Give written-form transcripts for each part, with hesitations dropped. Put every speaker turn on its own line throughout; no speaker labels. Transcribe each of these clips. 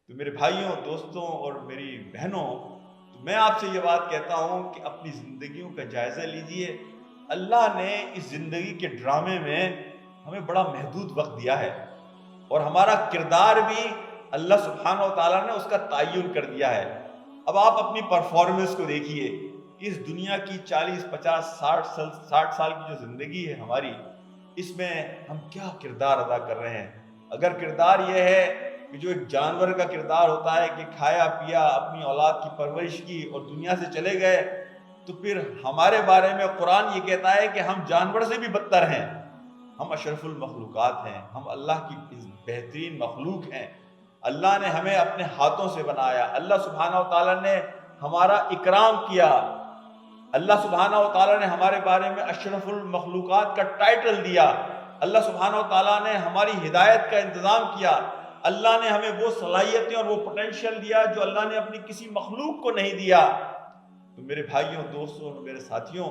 تو میرے بھائیوں، دوستوں اور میری بہنوں، تو میں آپ سے یہ بات کہتا ہوں کہ اپنی زندگیوں کا جائزہ لیجئے۔ اللہ نے اس زندگی کے ڈرامے میں ہمیں بڑا محدود وقت دیا ہے، اور ہمارا کردار بھی اللہ سبحانہ و تعالیٰ نے اس کا تعین کر دیا ہے۔ اب آپ اپنی پرفارمنس کو دیکھیے کہ اس دنیا کی 40 50 60 سال کی جو زندگی ہے ہماری، اس میں ہم کیا کردار ادا کر رہے ہیں۔ اگر کردار یہ ہے کہ جو ایک جانور کا کردار ہوتا ہے کہ کھایا پیا، اپنی اولاد کی پرورش کی اور دنیا سے چلے گئے، تو پھر ہمارے بارے میں قرآن یہ کہتا ہے کہ ہم جانور سے بھی بدتر ہیں۔ ہم اشرف المخلوقات ہیں، ہم اللہ کی بہترین مخلوق ہیں۔ اللہ نے ہمیں اپنے ہاتھوں سے بنایا، اللہ سبحانہ و تعالیٰ نے ہمارا اکرام کیا، اللہ سبحانہ و تعالیٰ نے ہمارے بارے میں اشرف المخلوقات کا ٹائٹل دیا، اللہ سبحانہ و تعالیٰ نے ہماری ہدایت کا انتظام کیا، اللہ نے ہمیں وہ صلاحیتیں اور وہ پوٹینشیل دیا جو اللہ نے اپنی کسی مخلوق کو نہیں دیا۔ تو میرے بھائیوں، دوستوں اور میرے ساتھیوں،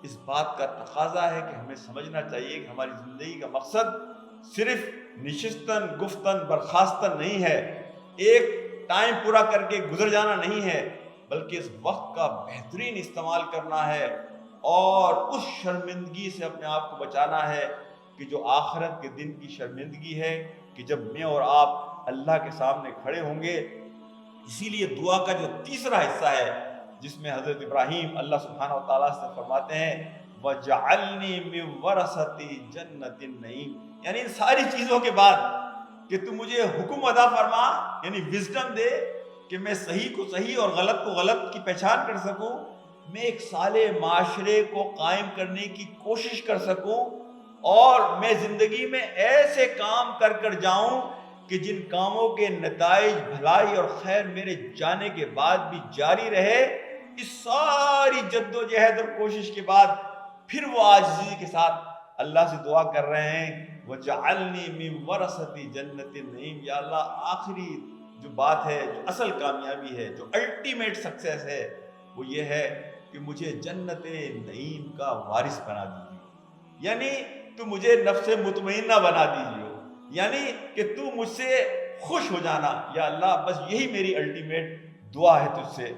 اس بات کا تقاضا ہے کہ ہمیں سمجھنا چاہیے کہ ہماری زندگی کا مقصد صرف نشستن گفتن برخاستن نہیں ہے، ایک ٹائم پورا کر کے گزر جانا نہیں ہے، بلکہ اس وقت کا بہترین استعمال کرنا ہے اور اس شرمندگی سے اپنے آپ کو بچانا ہے کہ جو آخرت کے دن کی شرمندگی ہے، کہ جب میں اور آپ اللہ کے سامنے کھڑے ہوں گے۔ اسی لیے دعا کا جو تیسرا حصہ ہے، جس میں حضرت ابراہیم اللہ سبحانہ و تعالیٰ سے فرماتے ہیں وَجَعَلْنِي مِن وَرَثَةِ جَنَّةِ النَّعِيمِ، یعنی ان ساری چیزوں کے بعد کہ تو مجھے حکم ادا فرما، یعنی وزڈم دے کہ میں صحیح کو صحیح اور غلط کو غلط کی پہچان کر سکوں، میں ایک صالح معاشرے کو قائم کرنے کی کوشش کر سکوں، اور میں زندگی میں ایسے کام کر کر جاؤں کہ جن کاموں کے نتائج بھلائی اور خیر میرے جانے کے بعد بھی جاری رہے۔ اس ساری جد و جہد اور کوشش کے بعد پھر وہ عاجزی کے ساتھ اللہ سے دعا کر رہے ہیں وَجَعَلْنِي مِن وَرَثَةِ جَنَّةِ النَّعِيمِ، یا اللہ آخری جو بات ہے، جو اصل کامیابی ہے، جو الٹیمیٹ سکسیس ہے، وہ یہ ہے کہ مجھے جنت نعیم کا وارث بنا دیجیے، یعنی تو مجھے نفس مطمئنہ بنا دیجیے، یعنی کہ تو مجھ سے خوش ہو جانا۔ یا اللہ بس یہی میری الٹیمیٹ دعا ہے تجھ سے۔